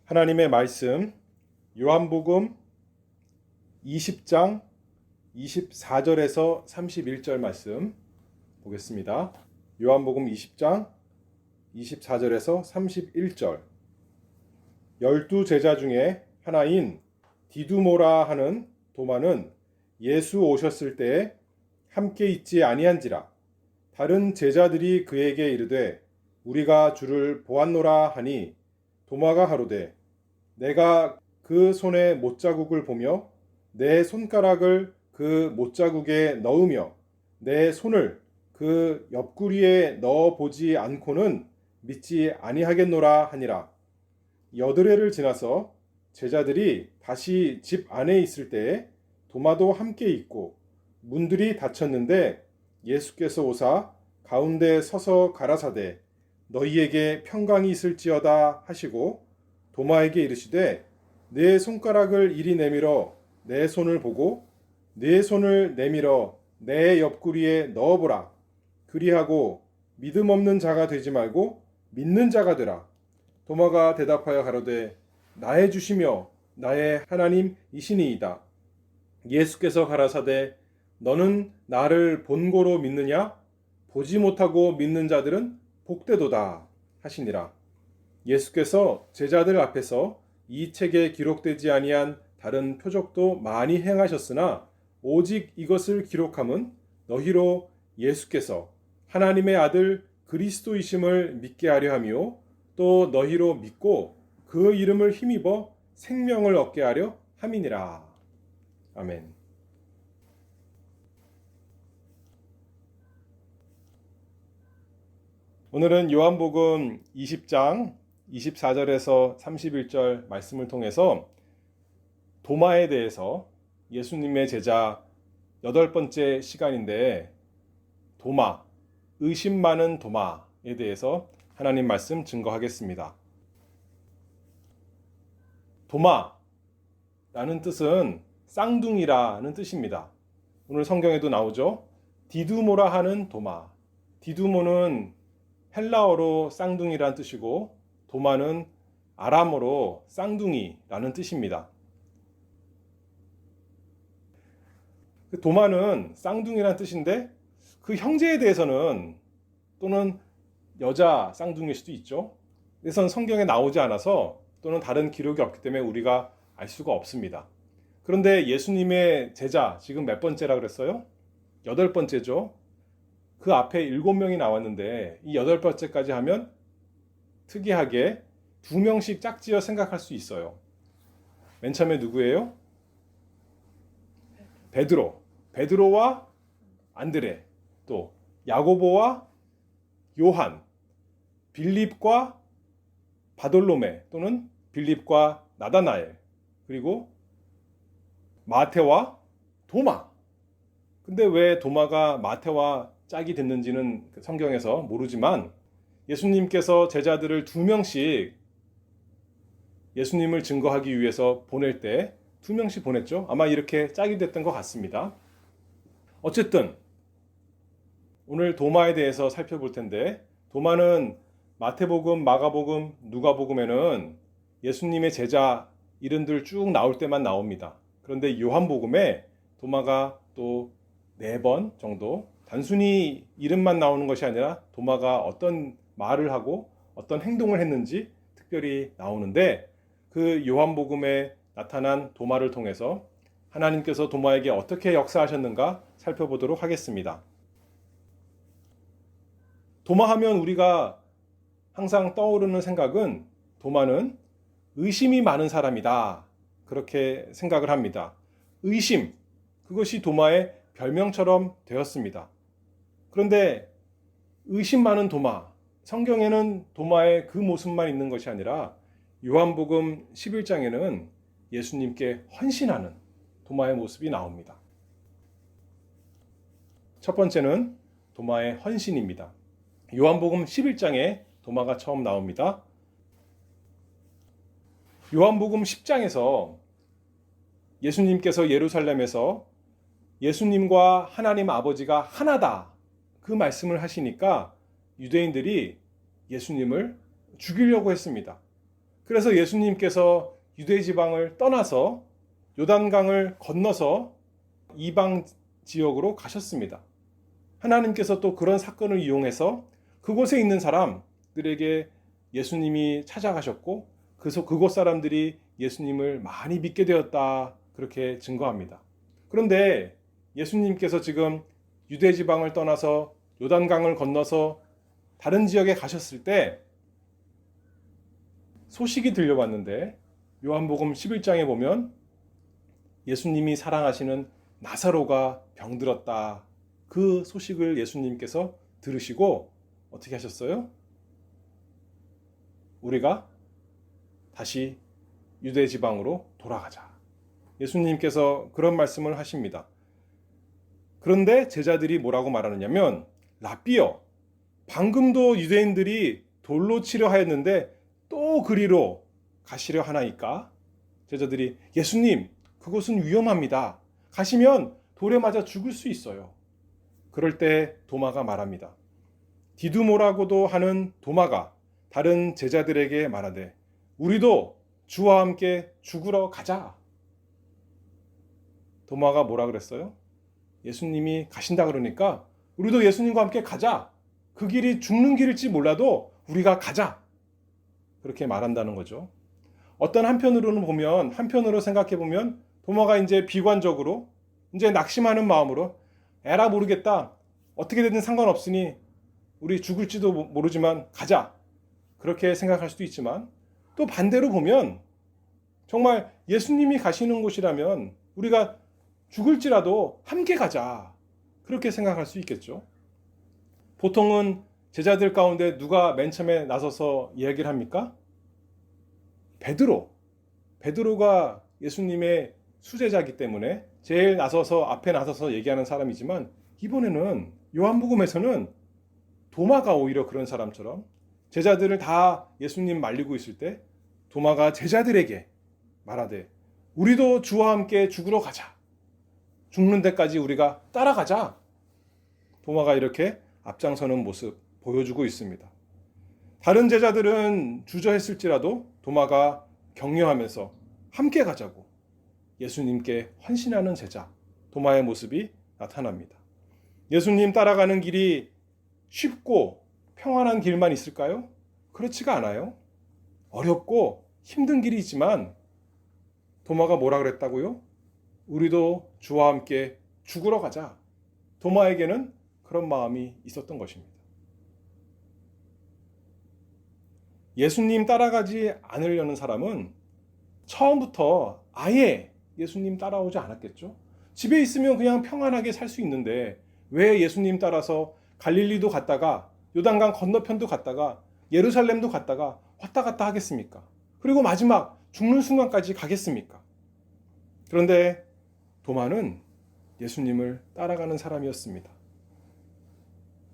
하나님의 말씀 요한복음 20장 24절에서 31절 말씀 보겠습니다. 요한복음 20장 24절에서 31절. 12제자 중에 하나인 디두모라 하는 도마는 예수 오셨을 때에 함께 있지 아니한지라. 다른 제자들이 그에게 이르되 우리가 주를 보았노라 하니 도마가 가로되 내가 그 손의 못자국을 보며 내 손가락을 그 못자국에 넣으며 내 손을 그 옆구리에 넣어 보지 않고는 믿지 아니하겠노라 하니라. 여드레를 지나서 제자들이 다시 집 안에 있을 때에 도마도 함께 있고 문들이 닫혔는데 예수께서 오사 가운데 서서 가라사대 너희에게 평강이 있을지어다 하시고 도마에게 이르시되 내 손가락을 이리 내밀어 내 손을 보고 내 손을 내밀어 내 옆구리에 넣어보라. 그리하고 믿음 없는 자가 되지 말고 믿는 자가 되라. 도마가 대답하여 가로되 나의 주시며 나의 하나님이시니이다. 예수께서 가라사대 너는 나를 본고로 믿느냐? 보지 못하고 믿는 자들은 복되도다 하시니라. 예수께서 제자들 앞에서 이 책에 기록되지 아니한 다른 표적도 많이 행하셨으나 오직 이것을 기록함은 너희로 예수께서 하나님의 아들 그리스도이심을 믿게 하려 함이요 또 너희로 믿고 그 이름을 힘입어 생명을 얻게 하려 함이니라. 아멘. 오늘은 요한복음 20장 24절에서 31절 말씀을 통해서 도마에 대해서 예수님의 제자 8번째 시간인데 도마, 의심 많은 도마에 대해서 하나님 말씀 증거하겠습니다. 도마라는 뜻은 쌍둥이라는 뜻입니다. 오늘 성경에도 나오죠. 디두모라 하는 도마. 디두모는 헬라어로 쌍둥이란 뜻이고 도마는 아람어로 쌍둥이라는 뜻입니다. 도마는 쌍둥이란 뜻인데 그 형제에 대해서는 또는 여자 쌍둥이일 수도 있죠. 그래서 성경에 나오지 않아서 또는 다른 기록이 없기 때문에 우리가 알 수가 없습니다. 그런데 예수님의 제자 지금 몇 번째라 그랬어요? 8번째죠. 그 앞에 7명이 나왔는데 이 8번째까지 하면 특이하게 2명씩 짝지어 생각할 수 있어요. 맨 처음에 누구예요? 베드로와 안드레, 또 야고보와 요한, 빌립과 바돌로메 또는 빌립과 나다나엘, 그리고 마테와 도마. 근데 왜 도마가 마테와 짝이 됐는지는 성경에서 모르지만 예수님께서 제자들을 2명씩 예수님을 증거하기 위해서 보낼 때 2명씩 보냈죠. 아마 이렇게 짝이 됐던 것 같습니다. 어쨌든 오늘 도마에 대해서 살펴볼 텐데 도마는 마태복음, 마가복음, 누가복음에는 예수님의 제자 이름들 쭉 나올 때만 나옵니다. 그런데 요한복음에 도마가 또 4번 정도 단순히 이름만 나오는 것이 아니라 도마가 어떤 말을 하고 어떤 행동을 했는지 특별히 나오는데 그 요한복음에 나타난 도마를 통해서 하나님께서 도마에게 어떻게 역사하셨는가 살펴보도록 하겠습니다. 도마하면 우리가 항상 떠오르는 생각은 도마는 의심이 많은 사람이다. 그렇게 생각을 합니다. 의심, 그것이 도마의 별명처럼 되었습니다. 그런데 의심 많은 도마, 성경에는 도마의 그 모습만 있는 것이 아니라 요한복음 11장에는 예수님께 헌신하는 도마의 모습이 나옵니다. 첫 번째는 도마의 헌신입니다. 요한복음 11장에 도마가 처음 나옵니다. 요한복음 10장에서 예수님께서 예루살렘에서 예수님과 하나님 아버지가 하나다 그 말씀을 하시니까 유대인들이 예수님을 죽이려고 했습니다. 그래서 예수님께서 유대 지방을 떠나서 요단강을 건너서 이방 지역으로 가셨습니다. 하나님께서 또 그런 사건을 이용해서 그곳에 있는 사람들에게 예수님이 찾아가셨고 그곳 사람들이 예수님을 많이 믿게 되었다, 그렇게 증거합니다. 그런데 예수님께서 지금 유대 지방을 떠나서 요단강을 건너서 다른 지역에 가셨을 때 소식이 들려왔는데, 요한복음 11장에 보면 예수님이 사랑하시는 나사로가 병들었다, 그 소식을 예수님께서 들으시고 어떻게 하셨어요? 우리가 다시 유대 지방으로 돌아가자, 예수님께서 그런 말씀을 하십니다. 그런데 제자들이 뭐라고 말하느냐면, 라삐여, 방금도 유대인들이 돌로 치려 하였는데 또 그리로 가시려 하나이까? 제자들이, 예수님, 그곳은 위험합니다. 가시면 돌에 맞아 죽을 수 있어요. 그럴 때 도마가 말합니다. 디두모라고도 하는 도마가 다른 제자들에게 말하되, 우리도 주와 함께 죽으러 가자. 도마가 뭐라 그랬어요? 예수님이 가신다 그러니까 우리도 예수님과 함께 가자. 그 길이 죽는 길일지 몰라도 우리가 가자, 그렇게 말한다는 거죠. 어떤 한편으로 생각해 보면 도마가 이제 비관적으로, 이제 낙심하는 마음으로, 에라 모르겠다, 어떻게 되든 상관없으니 우리 죽을지도 모르지만 가자, 그렇게 생각할 수도 있지만, 또 반대로 보면 정말 예수님이 가시는 곳이라면 우리가 죽을지라도 함께 가자, 그렇게 생각할 수 있겠죠. 보통은 제자들 가운데 누가 맨 처음에 나서서 이야기를 합니까? 베드로가 예수님의 수제자이기 때문에 제일 앞에 나서서 얘기하는 사람이지만, 이번에는 요한복음에서는 도마가 오히려 그런 사람처럼, 제자들을 다 예수님 말리고 있을 때 도마가 제자들에게 말하되, 우리도 주와 함께 죽으러 가자, 죽는 데까지 우리가 따라가자, 도마가 이렇게 앞장서는 모습 보여주고 있습니다. 다른 제자들은 주저했을지라도 도마가 격려하면서 함께 가자고 예수님께 헌신하는 제자 도마의 모습이 나타납니다. 예수님 따라가는 길이 쉽고 평안한 길만 있을까요? 그렇지가 않아요. 어렵고 힘든 길이지만 도마가 뭐라 그랬다고요? 우리도 주와 함께 죽으러 가자. 도마에게는 그런 마음이 있었던 것입니다. 예수님 따라가지 않으려는 사람은 처음부터 아예 예수님 따라오지 않았겠죠. 집에 있으면 그냥 평안하게 살 수 있는데 왜 예수님 따라서 갈릴리도 갔다가 요단강 건너편도 갔다가 예루살렘도 갔다가 왔다 갔다 하겠습니까? 그리고 마지막 죽는 순간까지 가겠습니까? 그런데 도마는 예수님을 따라가는 사람이었습니다.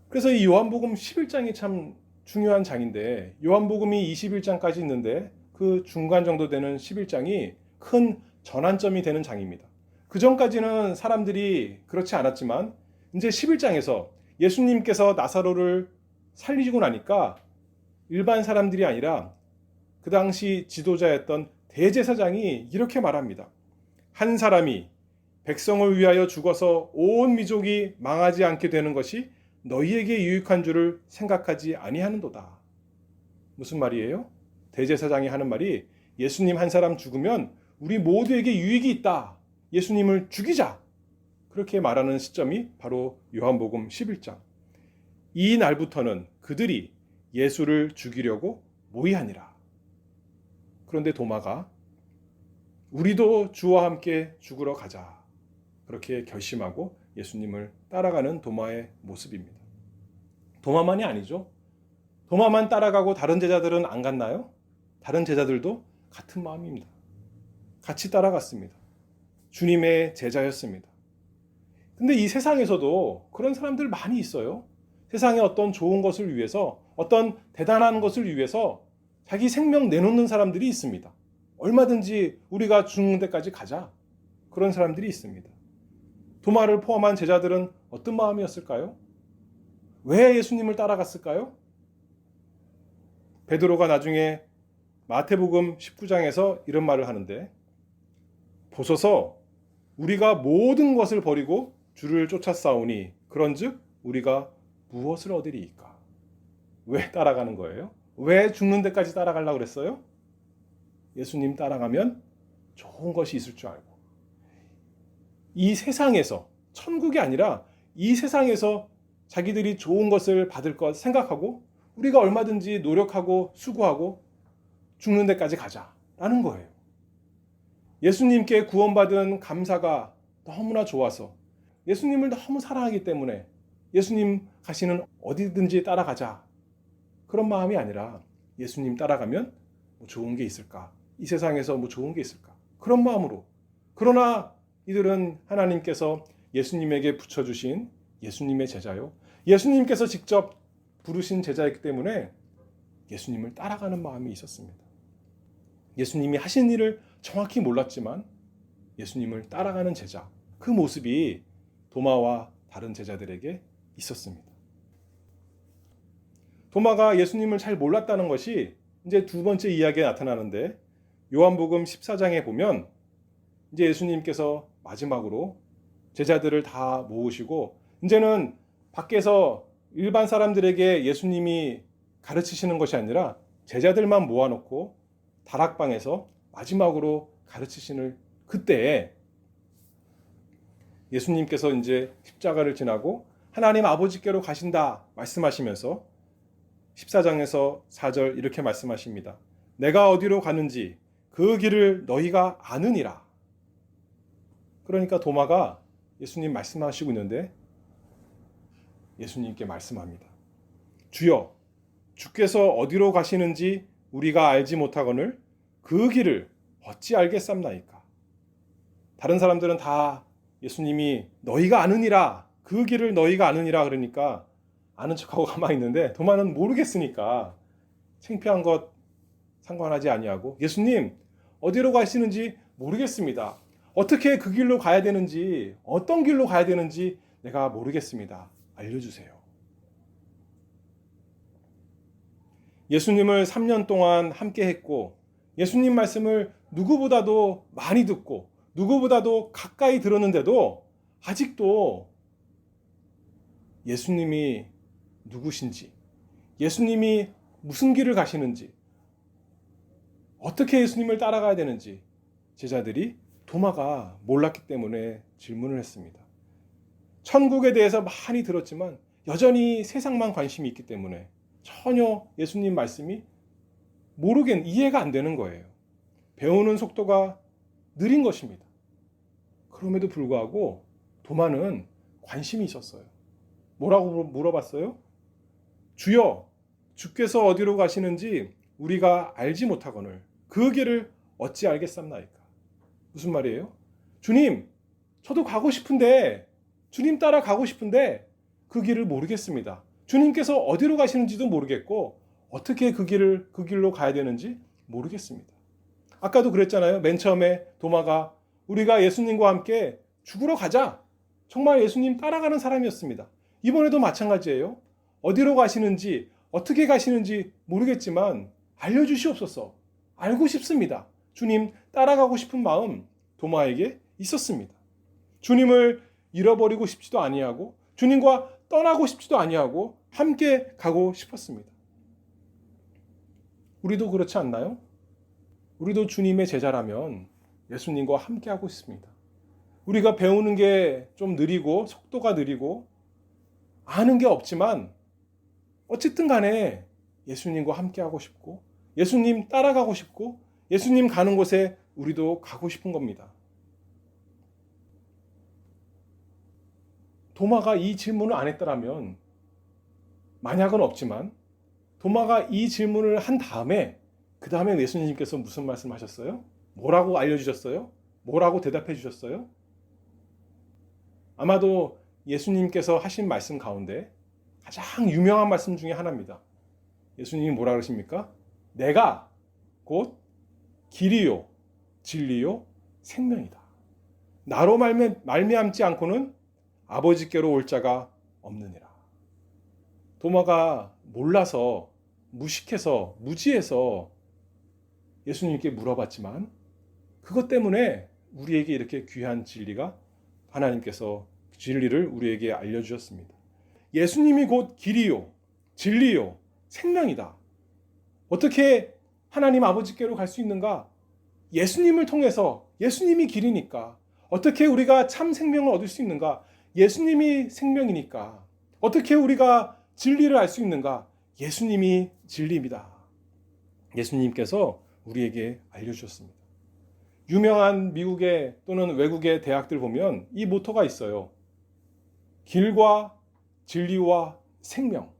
그래서 이 요한복음 11장이 참 중요한 장인데, 요한복음이 21장까지 있는데 그 중간 정도 되는 11장이 큰 전환점이 되는 장입니다. 그 전까지는 사람들이 그렇지 않았지만 이제 11장에서 예수님께서 나사로를 살리시고 나니까 일반 사람들이 아니라 그 당시 지도자였던 대제사장이 이렇게 말합니다. 한 사람이 백성을 위하여 죽어서 온 민족이 망하지 않게 되는 것이 너희에게 유익한 줄을 생각하지 아니하는도다. 무슨 말이에요? 대제사장이 하는 말이, 예수님 한 사람 죽으면 우리 모두에게 유익이 있다. 예수님을 죽이자. 그렇게 말하는 시점이 바로 요한복음 11장. 이 날부터는 그들이 예수를 죽이려고 모의하니라. 그런데 도마가 우리도 주와 함께 죽으러 가자, 그렇게 결심하고 예수님을 따라가는 도마의 모습입니다. 도마만이 아니죠. 도마만 따라가고 다른 제자들은 안 갔나요? 다른 제자들도 같은 마음입니다. 같이 따라갔습니다. 주님의 제자였습니다. 근데 이 세상에서도 그런 사람들 많이 있어요. 세상에 어떤 좋은 것을 위해서, 어떤 대단한 것을 위해서 자기 생명 내놓는 사람들이 있습니다. 얼마든지 우리가 죽는 데까지 가자, 그런 사람들이 있습니다. 도마를 포함한 제자들은 어떤 마음이었을까요? 왜 예수님을 따라갔을까요? 베드로가 나중에 마태복음 19장에서 이런 말을 하는데, 보소서 우리가 모든 것을 버리고 주를 쫓아싸우니 그런즉 우리가 무엇을 얻으리이까? 왜 따라가는 거예요? 왜 죽는 데까지 따라가려고 그랬어요? 예수님 따라가면 좋은 것이 있을 줄 알고, 이 세상에서, 천국이 아니라 이 세상에서 자기들이 좋은 것을 받을 것 생각하고 우리가 얼마든지 노력하고 수고하고 죽는 데까지 가자라는 거예요. 예수님께 구원받은 감사가 너무나 좋아서, 예수님을 너무 사랑하기 때문에 예수님 가시는 어디든지 따라가자, 그런 마음이 아니라 예수님 따라가면 뭐 좋은 게 있을까? 이 세상에서 뭐 좋은 게 있을까? 그런 마음으로. 그러나 이들은 하나님께서 예수님에게 붙여주신 예수님의 제자요, 예수님께서 직접 부르신 제자이기 때문에 예수님을 따라가는 마음이 있었습니다. 예수님이 하신 일을 정확히 몰랐지만 예수님을 따라가는 제자, 그 모습이 도마와 다른 제자들에게 있었습니다. 도마가 예수님을 잘 몰랐다는 것이 이제 두 번째 이야기에 나타나는데, 요한복음 14장에 보면 이제 예수님께서 마지막으로 제자들을 다 모으시고 이제는 밖에서 일반 사람들에게 예수님이 가르치시는 것이 아니라 제자들만 모아놓고 다락방에서 마지막으로 가르치시는 그때에 예수님께서 이제 십자가를 지나고 하나님 아버지께로 가신다 말씀하시면서 14장에서 4절 이렇게 말씀하십니다. 내가 어디로 가는지 그 길을 너희가 아느니라. 그러니까 도마가 예수님 말씀하시고 있는데 예수님께 말씀합니다. 주여, 주께서 어디로 가시는지 우리가 알지 못하거늘 그 길을 어찌 알겠삼나이까. 다른 사람들은 다 예수님이 너희가 아느니라, 그 길을 너희가 아느니라 그러니까 아는 척하고 가만히 있는데, 도마는 모르겠으니까 창피한 것 상관하지 아니하고, 예수님 어디로 가시는지 모르겠습니다. 어떻게 그 길로 가야 되는지, 어떤 길로 가야 되는지 내가 모르겠습니다. 알려주세요. 예수님을 3년 동안 함께 했고 예수님 말씀을 누구보다도 많이 듣고 누구보다도 가까이 들었는데도 아직도 예수님이 누구신지, 예수님이 무슨 길을 가시는지, 어떻게 예수님을 따라가야 되는지 제자들이 도마가 몰랐기 때문에 질문을 했습니다. 천국에 대해서 많이 들었지만 여전히 세상만 관심이 있기 때문에 전혀 예수님 말씀이 이해가 안 되는 거예요. 배우는 속도가 느린 것입니다. 그럼에도 불구하고 도마는 관심이 있었어요. 뭐라고 물어봤어요? 주여, 주께서 어디로 가시는지 우리가 알지 못하거늘 그 길을 어찌 알겠삼나이까. 무슨 말이에요? 주님, 저도 가고 싶은데, 주님 따라 가고 싶은데 그 길을 모르겠습니다. 주님께서 어디로 가시는지도 모르겠고 어떻게 그 길로 가야 되는지 모르겠습니다. 아까도 그랬잖아요. 맨 처음에 도마가 우리가 예수님과 함께 죽으러 가자, 정말 예수님 따라가는 사람이었습니다. 이번에도 마찬가지예요. 어디로 가시는지 어떻게 가시는지 모르겠지만 알려주시옵소서. 알고 싶습니다. 주님 따라가고 싶은 마음 도마에게 있었습니다. 주님을 잃어버리고 싶지도 아니하고 주님과 떠나고 싶지도 아니하고 함께 가고 싶었습니다. 우리도 그렇지 않나요? 우리도 주님의 제자라면 예수님과 함께 하고 싶습니다. 우리가 배우는 게 좀 느리고 속도가 느리고 아는 게 없지만 어쨌든 간에 예수님과 함께 하고 싶고 예수님 따라가고 싶고 예수님 가는 곳에 우리도 가고 싶은 겁니다. 도마가 이 질문을 안 했더라면, 만약은 없지만 도마가 이 질문을 한 다음에 그 다음에 예수님께서 무슨 말씀하셨어요? 뭐라고 알려주셨어요? 뭐라고 대답해 주셨어요? 아마도 예수님께서 하신 말씀 가운데 가장 유명한 말씀 중에 하나입니다. 예수님이 뭐라 그러십니까? 내가 곧 길이요 진리요 생명이다. 나로 말미암지 않고는 아버지께로 올 자가 없느니라. 도마가 몰라서 무식해서 무지해서 예수님께 물어봤지만 그것 때문에 우리에게 이렇게 귀한 진리가 하나님께서 진리를 우리에게 알려주셨습니다. 예수님이 곧 길이요, 진리요, 생명이다. 어떻게 하나님 아버지께로 갈 수 있는가? 예수님을 통해서, 예수님이 길이니까. 어떻게 우리가 참 생명을 얻을 수 있는가? 예수님이 생명이니까. 어떻게 우리가 진리를 알 수 있는가? 예수님이 진리입니다. 예수님께서 우리에게 알려주셨습니다. 유명한 미국의 또는 외국의 대학들 보면 이 모토가 있어요. 길과 진리와 생명.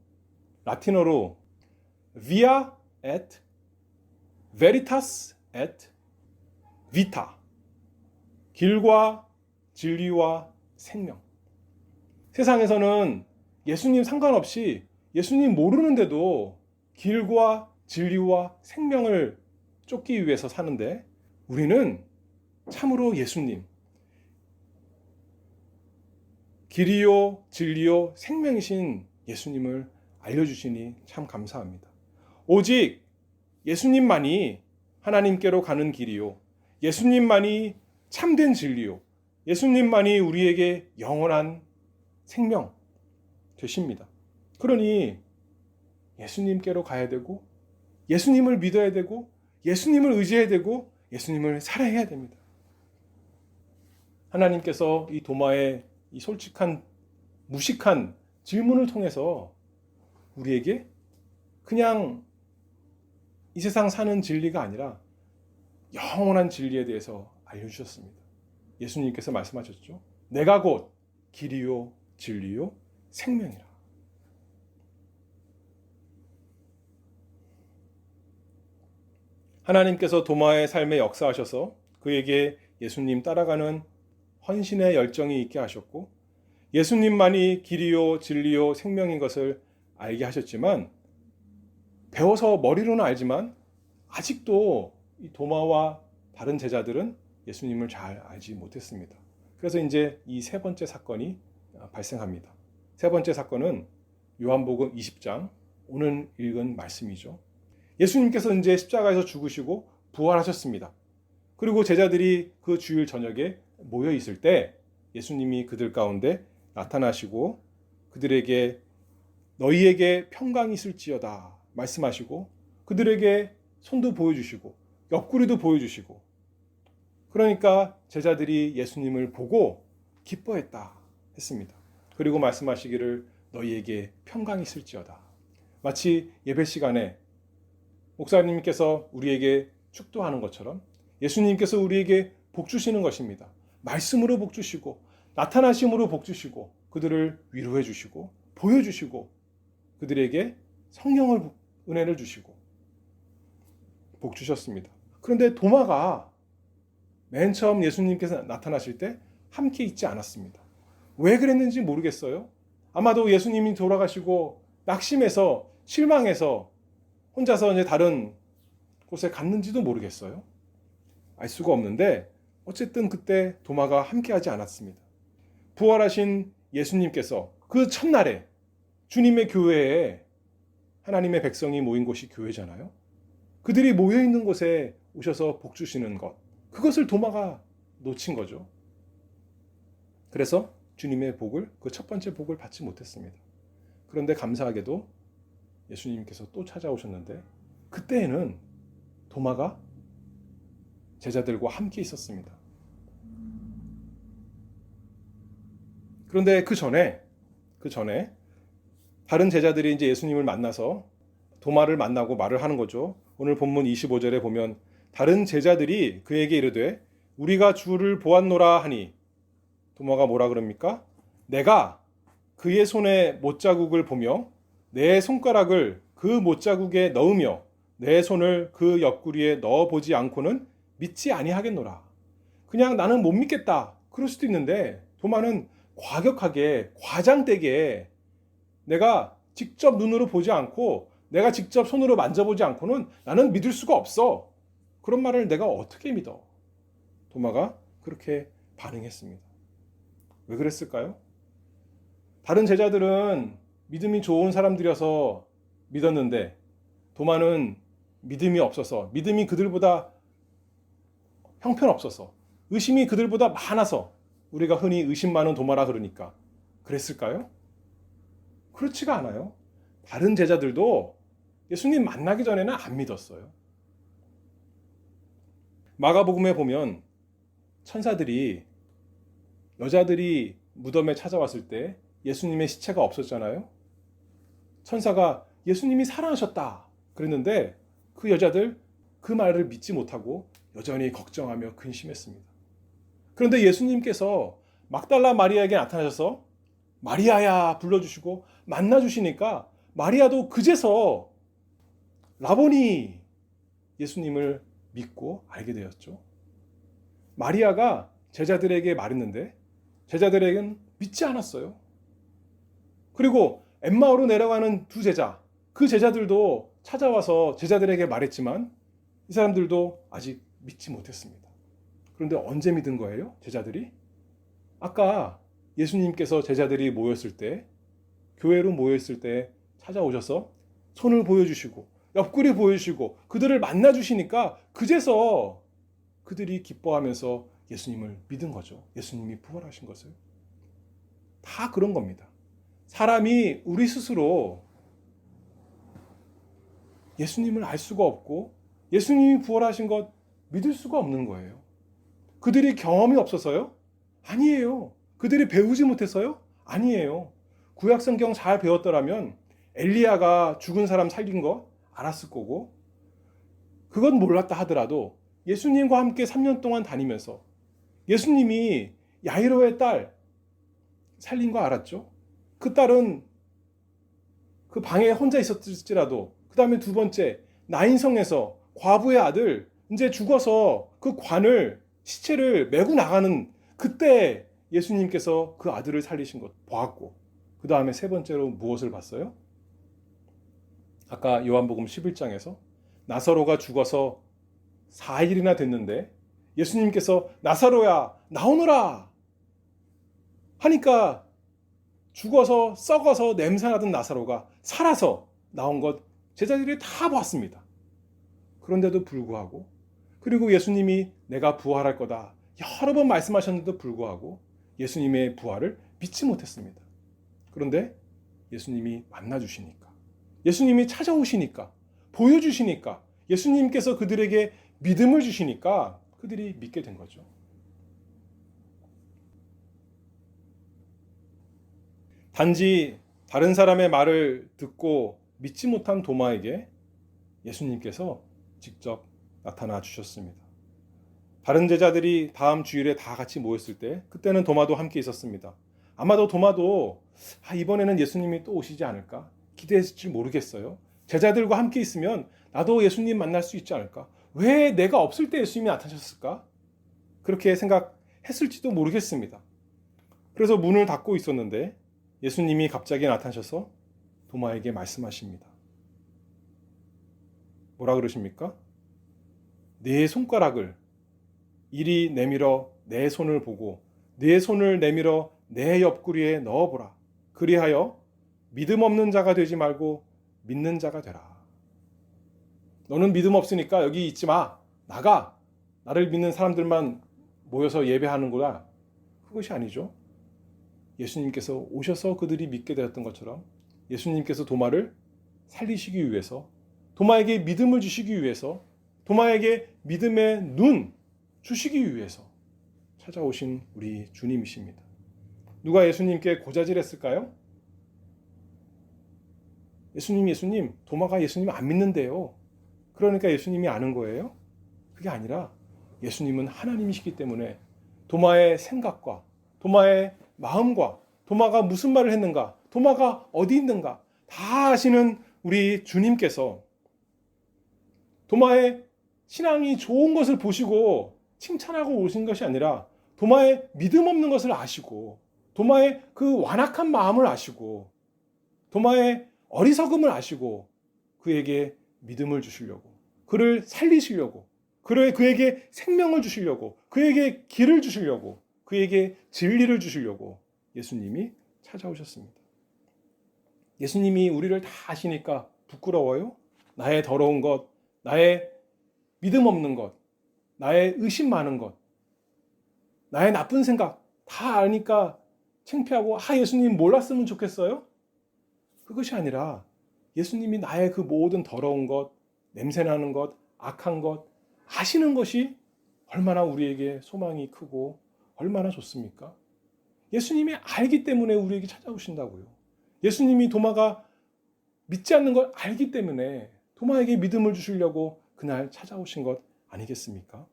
라틴어로 via et veritas et vita. 길과 진리와 생명. 세상에서는 예수님 상관없이 예수님 모르는데도 길과 진리와 생명을 쫓기 위해서 사는데 우리는 참으로 예수님, 길이요, 진리요, 생명이신 예수님을 알려주시니 참 감사합니다. 오직 예수님만이 하나님께로 가는 길이요, 예수님만이 참된 진리요, 예수님만이 우리에게 영원한 생명 되십니다. 그러니 예수님께로 가야 되고, 예수님을 믿어야 되고, 예수님을 의지해야 되고, 예수님을 사랑해야 됩니다. 하나님께서 이 도마의 이 솔직한, 무식한 질문을 통해서 우리에게 그냥 이 세상 사는 진리가 아니라 영원한 진리에 대해서 알려주셨습니다. 예수님께서 말씀하셨죠. 내가 곧 길이요, 진리요, 생명이라. 하나님께서 도마의 삶에 역사하셔서 그에게 예수님 따라가는 헌신의 열정이 있게 하셨고 예수님만이 길이요, 진리요, 생명인 것을 알게 하셨지만 배워서 머리로는 알지만 아직도 이 도마와 다른 제자들은 예수님을 잘 알지 못했습니다. 그래서 이제 이 세 번째 사건이 발생합니다. 세 번째 사건은 요한복음 20장 오늘 읽은 말씀이죠. 예수님께서 이제 십자가에서 죽으시고 부활하셨습니다. 그리고 제자들이 그 주일 저녁에 모여 있을 때 예수님이 그들 가운데 나타나시고 그들에게 너희에게 평강이 있을지어다 말씀하시고 그들에게 손도 보여주시고 옆구리도 보여주시고 그러니까 제자들이 예수님을 보고 기뻐했다 했습니다. 그리고 말씀하시기를 너희에게 평강이 있을지어다. 마치 예배 시간에 목사님께서 우리에게 축도하는 것처럼 예수님께서 우리에게 복 주시는 것입니다. 말씀으로 복 주시고 나타나심으로 복 주시고 그들을 위로해 주시고 보여주시고 그들에게 성령을 은혜를 주시고 복 주셨습니다. 그런데 도마가 맨 처음 예수님께서 나타나실 때 함께 있지 않았습니다. 왜 그랬는지 모르겠어요. 아마도 예수님이 돌아가시고 낙심해서 실망해서 혼자서 이제 다른 곳에 갔는지도 모르겠어요. 알 수가 없는데 어쨌든 그때 도마가 함께하지 않았습니다. 부활하신 예수님께서 그 첫날에 주님의 교회에 하나님의 백성이 모인 곳이 교회잖아요. 그들이 모여 있는 곳에 오셔서 복 주시는 것, 그것을 도마가 놓친 거죠. 그래서 주님의 복을, 그 첫 번째 복을 받지 못했습니다. 그런데 감사하게도 예수님께서 또 찾아오셨는데 그때에는 도마가 제자들과 함께 있었습니다. 그런데 그 전에 다른 제자들이 이제 예수님을 만나서 도마를 만나고 말을 하는 거죠. 오늘 본문 25절에 보면 다른 제자들이 그에게 이르되 우리가 주를 보았노라 하니 도마가 뭐라 그럽니까? 내가 그의 손에 못자국을 보며 내 손가락을 그 못자국에 넣으며 내 손을 그 옆구리에 넣어보지 않고는 믿지 아니하겠노라. 그냥 나는 못 믿겠다. 그럴 수도 있는데 도마는 과격하게 과장되게 내가 직접 눈으로 보지 않고 내가 직접 손으로 만져보지 않고는 나는 믿을 수가 없어. 그런 말을 내가 어떻게 믿어? 도마가 그렇게 반응했습니다. 왜 그랬을까요? 다른 제자들은 믿음이 좋은 사람들이어서 믿었는데 도마는 믿음이 없어서, 믿음이 그들보다 형편없어서, 의심이 그들보다 많아서 우리가 흔히 의심 많은 도마라 그러니까 그랬을까요? 그렇지가 않아요. 다른 제자들도 예수님 만나기 전에는 안 믿었어요. 마가복음에 보면 천사들이, 여자들이 무덤에 찾아왔을 때 예수님의 시체가 없었잖아요. 천사가 예수님이 살아나셨다 그랬는데 그 여자들 그 말을 믿지 못하고 여전히 걱정하며 근심했습니다. 그런데 예수님께서 막달라 마리아에게 나타나셔서 마리아야 불러주시고 만나주시니까 마리아도 그제서 라보니 예수님을 믿고 알게 되었죠. 마리아가 제자들에게 말했는데 제자들에게는 믿지 않았어요. 그리고 엠마오로 내려가는 두 제자, 그 제자들도 찾아와서 제자들에게 말했지만 이 사람들도 아직 믿지 못했습니다. 그런데 언제 믿은 거예요? 제자들이? 아까 예수님께서 제자들이 모였을 때, 교회로 모였을 때 찾아오셔서 손을 보여주시고 옆구리 보여주시고 그들을 만나주시니까 그제서 그들이 기뻐하면서 예수님을 믿은 거죠. 예수님이 부활하신 것을. 다 그런 겁니다. 사람이 우리 스스로 예수님을 알 수가 없고 예수님이 부활하신 것 믿을 수가 없는 거예요. 그들이 경험이 없어서요? 아니에요. 그들이 배우지 못해서요? 아니에요. 구약성경 잘 배웠더라면 엘리야가 죽은 사람 살린 거 알았을 거고, 그건 몰랐다 하더라도 예수님과 함께 3년 동안 다니면서 예수님이 야이로의 딸 살린 거 알았죠? 그 딸은 그 방에 혼자 있었을지라도, 그 다음에 두 번째 나인성에서 과부의 아들 이제 죽어서 그 관을, 시체를 메고 나가는 그때 예수님께서 그 아들을 살리신 것 보았고, 그 다음에 세 번째로 무엇을 봤어요? 아까 요한복음 11장에서 나사로가 죽어서 4일이나 됐는데 예수님께서 나사로야 나오너라 하니까 죽어서 썩어서 냄새나던 나사로가 살아서 나온 것 제자들이 다 봤습니다. 그런데도 불구하고, 그리고 예수님이 내가 부활할 거다 여러 번 말씀하셨는데도 불구하고 예수님의 부활을 믿지 못했습니다. 그런데 예수님이 만나주시니까, 예수님이 찾아오시니까, 보여주시니까, 예수님께서 그들에게 믿음을 주시니까 그들이 믿게 된 거죠. 단지 다른 사람의 말을 듣고 믿지 못한 도마에게 예수님께서 직접 나타나 주셨습니다. 다른 제자들이 다음 주일에 다 같이 모였을 때 그때는 도마도 함께 있었습니다. 아마도 도마도 이번에는 예수님이 또 오시지 않을까 기대했을지 모르겠어요. 제자들과 함께 있으면 나도 예수님 만날 수 있지 않을까? 왜 내가 없을 때 예수님이 나타나셨을까? 그렇게 생각했을지도 모르겠습니다. 그래서 문을 닫고 있었는데 예수님이 갑자기 나타나셔서 도마에게 말씀하십니다. 뭐라 그러십니까? 네 손가락을 이리 내밀어 내 손을 보고 네 손을 내밀어 내 옆구리에 넣어보라. 그리하여 믿음 없는 자가 되지 말고 믿는 자가 되라. 너는 믿음 없으니까 여기 있지 마. 나가. 나를 믿는 사람들만 모여서 예배하는 거야. 그것이 아니죠. 예수님께서 오셔서 그들이 믿게 되었던 것처럼 예수님께서 도마를 살리시기 위해서, 도마에게 믿음을 주시기 위해서, 도마에게 믿음의 눈 주시기 위해서 찾아오신 우리 주님이십니다. 누가 예수님께 고자질했을까요? 예수님, 도마가 예수님 안 믿는데요. 그러니까 예수님이 아는 거예요? 그게 아니라 예수님은 하나님이시기 때문에 도마의 생각과 도마의 마음과 도마가 무슨 말을 했는가, 도마가 어디 있는가 다 아시는 우리 주님께서 도마의 신앙이 좋은 것을 보시고 칭찬하고 오신 것이 아니라 도마의 믿음 없는 것을 아시고 도마의 그 완악한 마음을 아시고 도마의 어리석음을 아시고 그에게 믿음을 주시려고, 그를 살리시려고, 그에게 생명을 주시려고, 그에게 길을 주시려고, 그에게 진리를 주시려고 예수님이 찾아오셨습니다. 예수님이 우리를 다 아시니까 부끄러워요? 나의 더러운 것, 나의 믿음 없는 것, 나의 의심 많은 것, 나의 나쁜 생각 다 아니까 창피하고 예수님 몰랐으면 좋겠어요? 그것이 아니라 예수님이 나의 그 모든 더러운 것, 냄새나는 것, 악한 것 아시는 것이 얼마나 우리에게 소망이 크고 얼마나 좋습니까? 예수님이 알기 때문에 우리에게 찾아오신다고요. 예수님이 도마가 믿지 않는 걸 알기 때문에 도마에게 믿음을 주시려고 그날 찾아오신 것 아니겠습니까?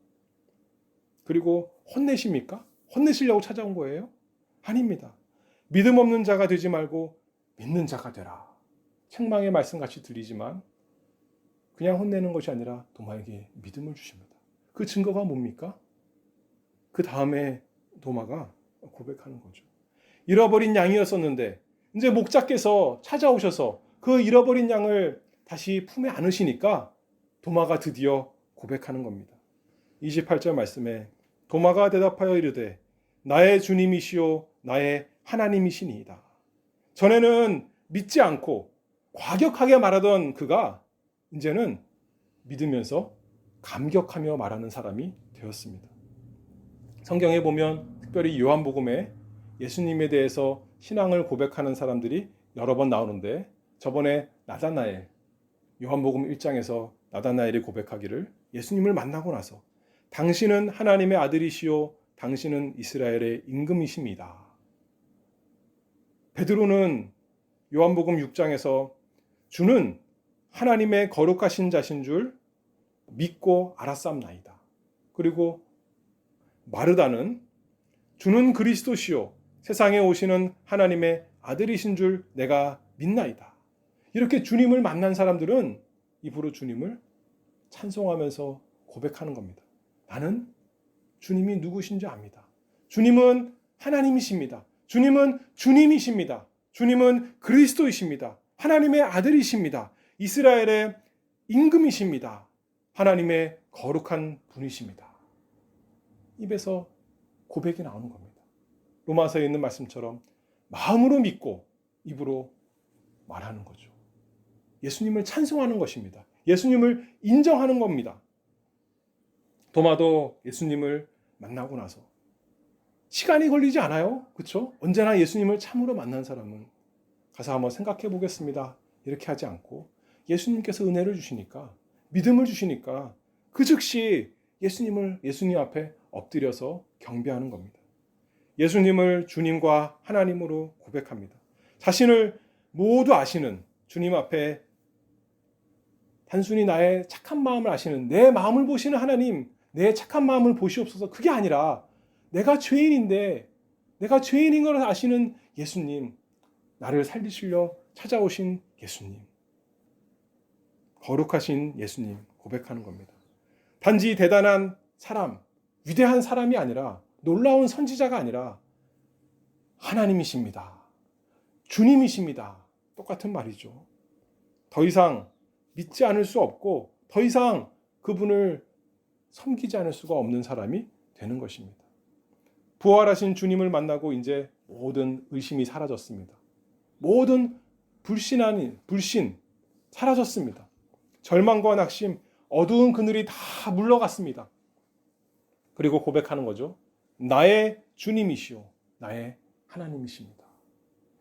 그리고 혼내십니까? 혼내시려고 찾아온 거예요? 아닙니다. 믿음 없는 자가 되지 말고 믿는 자가 되라. 책망의 말씀같이 들리지만 그냥 혼내는 것이 아니라 도마에게 믿음을 주십니다. 그 증거가 뭡니까? 그 다음에 도마가 고백하는 거죠. 잃어버린 양이었었는데 이제 목자께서 찾아오셔서 그 잃어버린 양을 다시 품에 안으시니까 도마가 드디어 고백하는 겁니다. 28절 말씀에 도마가 대답하여 이르되 나의 주님이시오 나의 하나님이시니이다. 전에는 믿지 않고 과격하게 말하던 그가 이제는 믿으면서 감격하며 말하는 사람이 되었습니다. 성경에 보면 특별히 요한복음에 예수님에 대해서 신앙을 고백하는 사람들이 여러 번 나오는데 저번에 나다나엘, 요한복음 1장에서 나다나엘이 고백하기를 예수님을 만나고 나서 당신은 하나님의 아들이시오 당신은 이스라엘의 임금이십니다. 베드로는 요한복음 6장에서 주는 하나님의 거룩하신 자신 줄 믿고 알았사옵나이다. 그리고 마르다는 주는 그리스도시요 세상에 오시는 하나님의 아들이신 줄 내가 믿나이다. 이렇게 주님을 만난 사람들은 입으로 주님을 찬송하면서 고백하는 겁니다. 나는 주님이 누구신지 압니다. 주님은 하나님이십니다. 주님은 주님이십니다. 주님은 그리스도이십니다. 하나님의 아들이십니다. 이스라엘의 임금이십니다. 하나님의 거룩한 분이십니다. 입에서 고백이 나오는 겁니다. 로마서에 있는 말씀처럼 마음으로 믿고 입으로 말하는 거죠. 예수님을 찬송하는 것입니다. 예수님을 인정하는 겁니다. 도마도 예수님을 만나고 나서 시간이 걸리지 않아요. 그렇죠? 언제나 예수님을 참으로 만난 사람은 가서 한번 생각해 보겠습니다. 이렇게 하지 않고 예수님께서 은혜를 주시니까 믿음을 주시니까 그 즉시 예수님 앞에 엎드려서 경배하는 겁니다. 예수님을 주님과 하나님으로 고백합니다. 자신을 모두 아시는 주님 앞에 단순히 나의 착한 마음을 아시는 내 마음을 보시는 하나님, 내 착한 마음을 보시옵소서. 그게 아니라 내가 죄인인데 내가 죄인인 걸 아시는 예수님, 나를 살리시려 찾아오신 예수님, 거룩하신 예수님 고백하는 겁니다. 단지 대단한 사람, 위대한 사람이 아니라 놀라운 선지자가 아니라 하나님이십니다. 주님이십니다. 똑같은 말이죠. 더 이상 믿지 않을 수 없고 더 이상 그분을 섬기지 않을 수가 없는 사람이 되는 것입니다. 부활하신 주님을 만나고 이제 모든 의심이 사라졌습니다. 모든 불신 사라졌습니다. 절망과 낙심, 어두운 그늘이 다 물러갔습니다. 그리고 고백하는 거죠. 나의 주님이시오, 나의 하나님이십니다.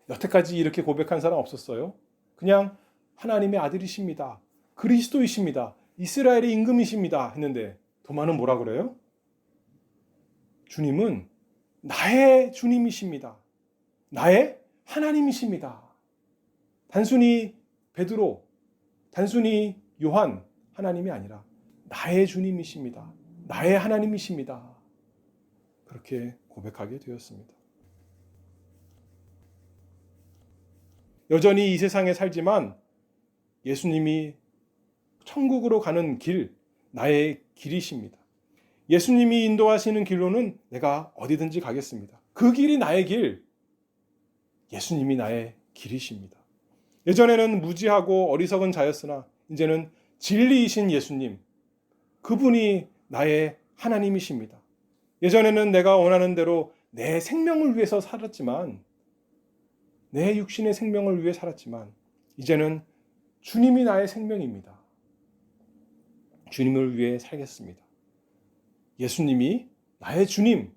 여태까지 이렇게 고백한 사람 없었어요? 그냥 하나님의 아들이십니다. 그리스도이십니다. 이스라엘의 임금이십니다. 했는데 도마는 뭐라 그래요? 주님은 나의 주님이십니다. 나의 하나님이십니다. 단순히 베드로, 단순히 요한 하나님이 아니라 나의 주님이십니다. 나의 하나님이십니다. 그렇게 고백하게 되었습니다. 여전히 이 세상에 살지만 예수님이 천국으로 가는 길, 나의 길이십니다. 예수님이 인도하시는 길로는 내가 어디든지 가겠습니다. 그 길이 나의 길, 예수님이 나의 길이십니다. 예전에는 무지하고 어리석은 자였으나 이제는 진리이신 예수님, 그분이 나의 하나님이십니다. 예전에는 내가 원하는 대로 내 생명을 위해서 살았지만, 내 육신의 생명을 위해 살았지만 이제는 주님이 나의 생명입니다. 주님을 위해 살겠습니다. 예수님이 나의 주님,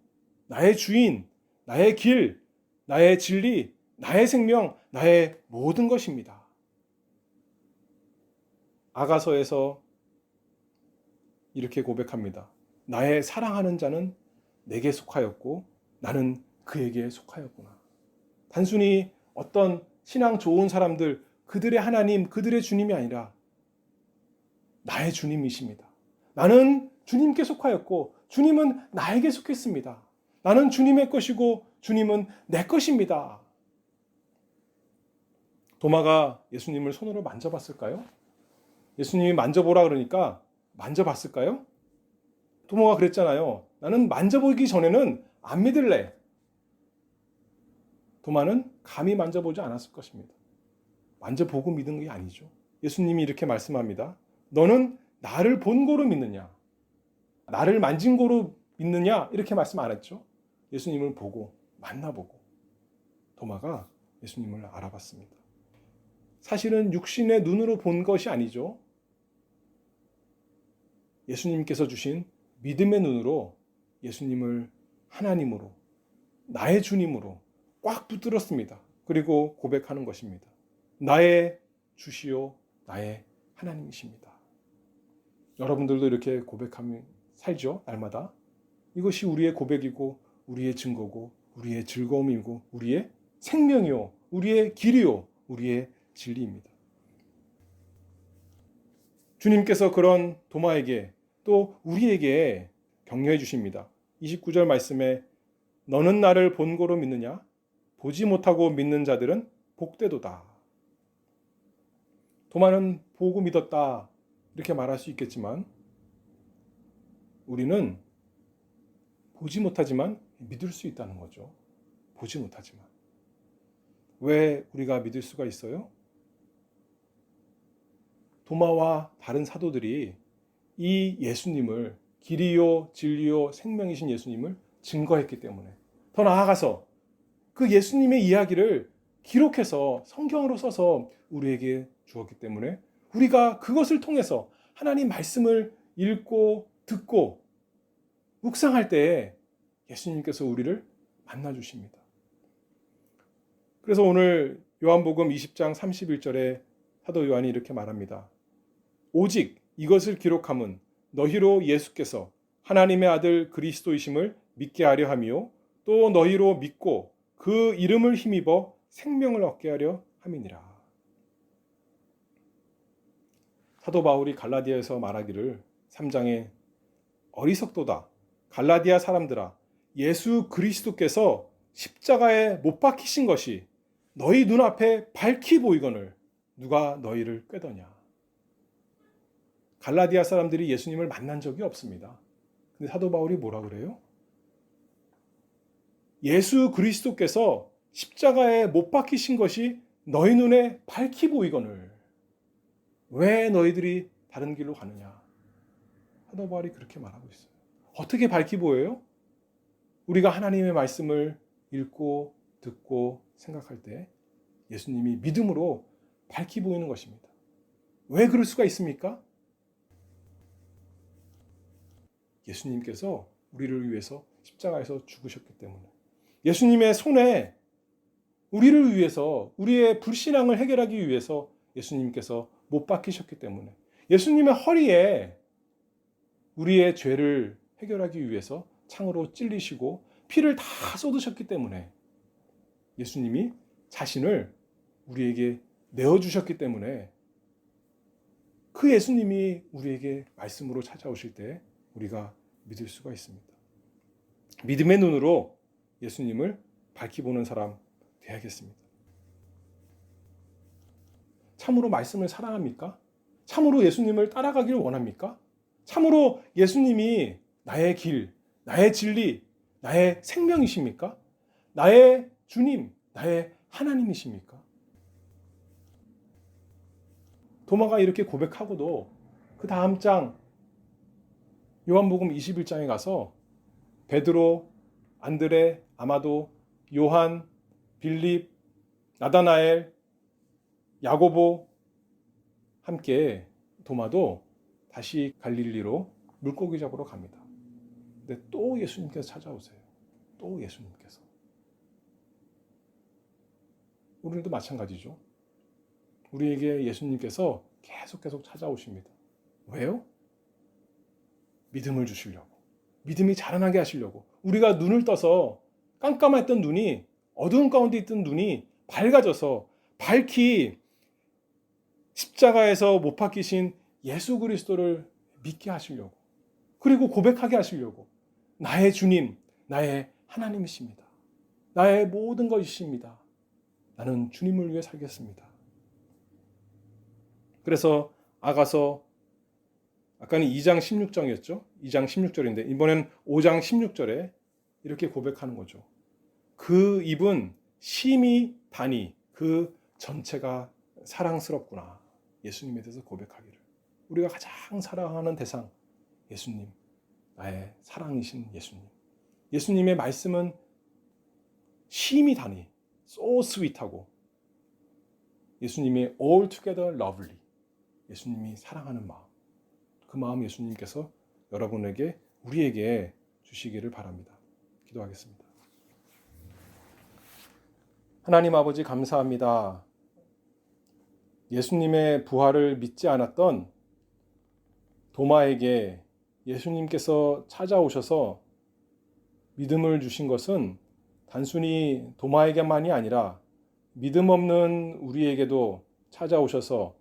나의 주인, 나의 길, 나의 진리, 나의 생명, 나의 모든 것입니다. 아가서에서 이렇게 고백합니다. 나의 사랑하는 자는 내게 속하였고 나는 그에게 속하였구나. 단순히 어떤 신앙 좋은 사람들, 그들의 하나님, 그들의 주님이 아니라 나의 주님이십니다. 나는 주님께 속하였고 주님은 나에게 속했습니다. 나는 주님의 것이고 주님은 내 것입니다. 도마가 예수님을 손으로 만져봤을까요? 예수님이 만져보라 그러니까 만져봤을까요? 도마가 그랬잖아요. 나는 만져보기 전에는 안 믿을래. 도마는 감히 만져보지 않았을 것입니다. 만져보고 믿은 게 아니죠. 예수님이 이렇게 말씀합니다. 너는 나를 본 고로 믿느냐? 나를 만진 고로 믿느냐? 이렇게 말씀 안 했죠. 예수님을 보고 만나보고 도마가 예수님을 알아봤습니다. 사실은 육신의 눈으로 본 것이 아니죠. 예수님께서 주신 믿음의 눈으로 예수님을 하나님으로, 나의 주님으로 꽉 붙들었습니다. 그리고 고백하는 것입니다. 나의 주시오, 나의 하나님이십니다. 여러분들도 이렇게 고백하며 살죠, 날마다. 이것이 우리의 고백이고 우리의 증거고 우리의 즐거움이고 우리의 생명이요, 우리의 길이요, 우리의 진리입니다. 주님께서 그런 도마에게 또 우리에게 격려해 주십니다. 29절 말씀에 너는 나를 본고로 믿느냐? 보지 못하고 믿는 자들은 복되도다. 도마는 보고 믿었다 이렇게 말할 수 있겠지만 우리는 보지 못하지만 믿을 수 있다는 거죠. 보지 못하지만. 왜 우리가 믿을 수가 있어요? 도마와 다른 사도들이 이 예수님을 길이요 진리요 생명이신 예수님을 증거했기 때문에, 더 나아가서 그 예수님의 이야기를 기록해서 성경으로 써서 우리에게 주었기 때문에 우리가 그것을 통해서 하나님 말씀을 읽고 듣고 묵상할 때에 예수님께서 우리를 만나주십니다. 그래서 오늘 요한복음 20장 31절에 사도 요한이 이렇게 말합니다. 오직 이것을 기록함은 너희로 예수께서 하나님의 아들 그리스도이심을 믿게 하려 함이요 또 너희로 믿고 그 이름을 힘입어 생명을 얻게 하려 함이니라. 사도 바울이 갈라디아에서 말하기를 3장에 어리석도다 갈라디아 사람들아 예수 그리스도께서 십자가에 못 박히신 것이 너희 눈앞에 밝히 보이거늘 누가 너희를 꾀더냐. 갈라디아 사람들이 예수님을 만난 적이 없습니다. 근데 사도 바울이 뭐라 그래요? 예수 그리스도께서 십자가에 못 박히신 것이 너희 눈에 밝히 보이거늘 왜 너희들이 다른 길로 가느냐. 사도 바울이 그렇게 말하고 있어요. 어떻게 밝히 보여요? 우리가 하나님의 말씀을 읽고 듣고 생각할 때 예수님이 믿음으로 밝히 보이는 것입니다. 왜 그럴 수가 있습니까? 예수님께서 우리를 위해서 십자가에서 죽으셨기 때문에, 예수님의 손에 우리를 위해서 우리의 불신앙을 해결하기 위해서 예수님께서 못 박히셨기 때문에, 예수님의 허리에 우리의 죄를 해결하기 위해서 창으로 찔리시고 피를 다 쏟으셨기 때문에 예수님이 자신을 우리에게 내어주셨기 때문에 그 예수님이 우리에게 말씀으로 찾아오실 때 우리가 믿을 수가 있습니다. 믿음의 눈으로 예수님을 밝히 보는 사람 되야겠습니다. 참으로 말씀을 사랑합니까? 참으로 예수님을 따라가기를 원합니까? 참으로 예수님이 나의 길, 나의 진리, 나의 생명이십니까? 나의 주님, 나의 하나님이십니까? 도마가 이렇게 고백하고도 그 다음 장 요한복음 21장에 가서 베드로, 안드레, 아마도, 요한, 빌립, 나다나엘, 야고보 함께 도마도 다시 갈릴리로 물고기 잡으러 갑니다. 근데 또 예수님께서 찾아오세요. 또 예수님께서. 우리도 마찬가지죠. 우리에게 예수님께서 계속 찾아오십니다. 왜요? 믿음을 주시려고. 믿음이 자라나게 하시려고. 우리가 눈을 떠서 깜깜했던 눈이, 어두운 가운데 있던 눈이 밝아져서 밝히 십자가에서 못 박히신 예수 그리스도를 믿게 하시려고. 그리고 고백하게 하시려고. 나의 주님, 나의 하나님이십니다. 나의 모든 것이십니다. 나는 주님을 위해 살겠습니다. 그래서 아가서, 아까는 2장 16장이었죠. 2장 16절인데 이번엔 5장 16절에 이렇게 고백하는 거죠. 그 입은 심히 다니 그 전체가 사랑스럽구나. 예수님에 대해서 고백하기를. 우리가 가장 사랑하는 대상, 예수님. 나의 사랑이신 예수님. 예수님의 말씀은 심히 다니, so sweet하고, 예수님의 altogether lovely. 예수님이 사랑하는 마음. 그 마음 예수님께서 여러분에게, 우리에게 주시기를 바랍니다. 기도하겠습니다. 하나님 아버지 감사합니다. 예수님의 부활을 믿지 않았던 도마에게 예수님께서 찾아오셔서 믿음을 주신 것은 단순히 도마에게만이 아니라 믿음 없는 우리에게도 찾아오셔서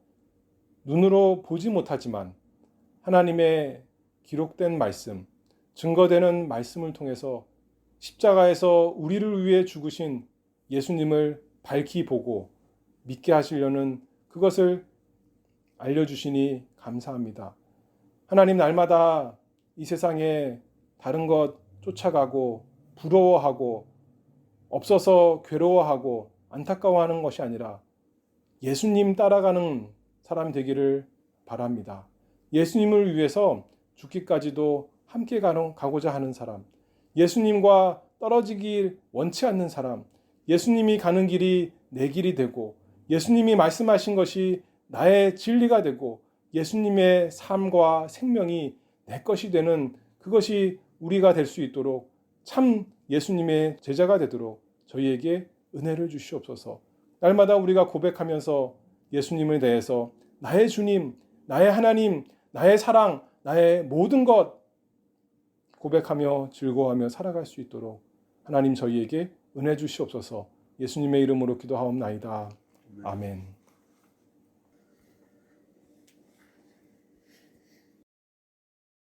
눈으로 보지 못하지만 하나님의 기록된 말씀, 증거되는 말씀을 통해서 십자가에서 우리를 위해 죽으신 예수님을 밝히 보고 믿게 하시려는 그것을 알려주시니 감사합니다. 하나님, 날마다 이 세상에 다른 것 쫓아가고 부러워하고 없어서 괴로워하고 안타까워하는 것이 아니라 예수님 따라가는 사람 되기를 바랍니다. 예수님을 위해서 죽기까지도 함께 가고자 하는 사람, 예수님과 떨어지길 원치 않는 사람, 예수님이 가는 길이 내 길이 되고 예수님이 말씀하신 것이 나의 진리가 되고 예수님의 삶과 생명이 내 것이 되는, 그것이 우리가 될 수 있도록 참 예수님의 제자가 되도록 저희에게 은혜를 주시옵소서. 날마다 우리가 고백하면서 예수님에 대해서 나의 주님, 나의 하나님, 나의 사랑, 나의 모든 것 고백하며 즐거워하며 살아갈 수 있도록 하나님 저희에게 은혜 주시옵소서. 예수님의 이름으로 기도하옵나이다. 아멘.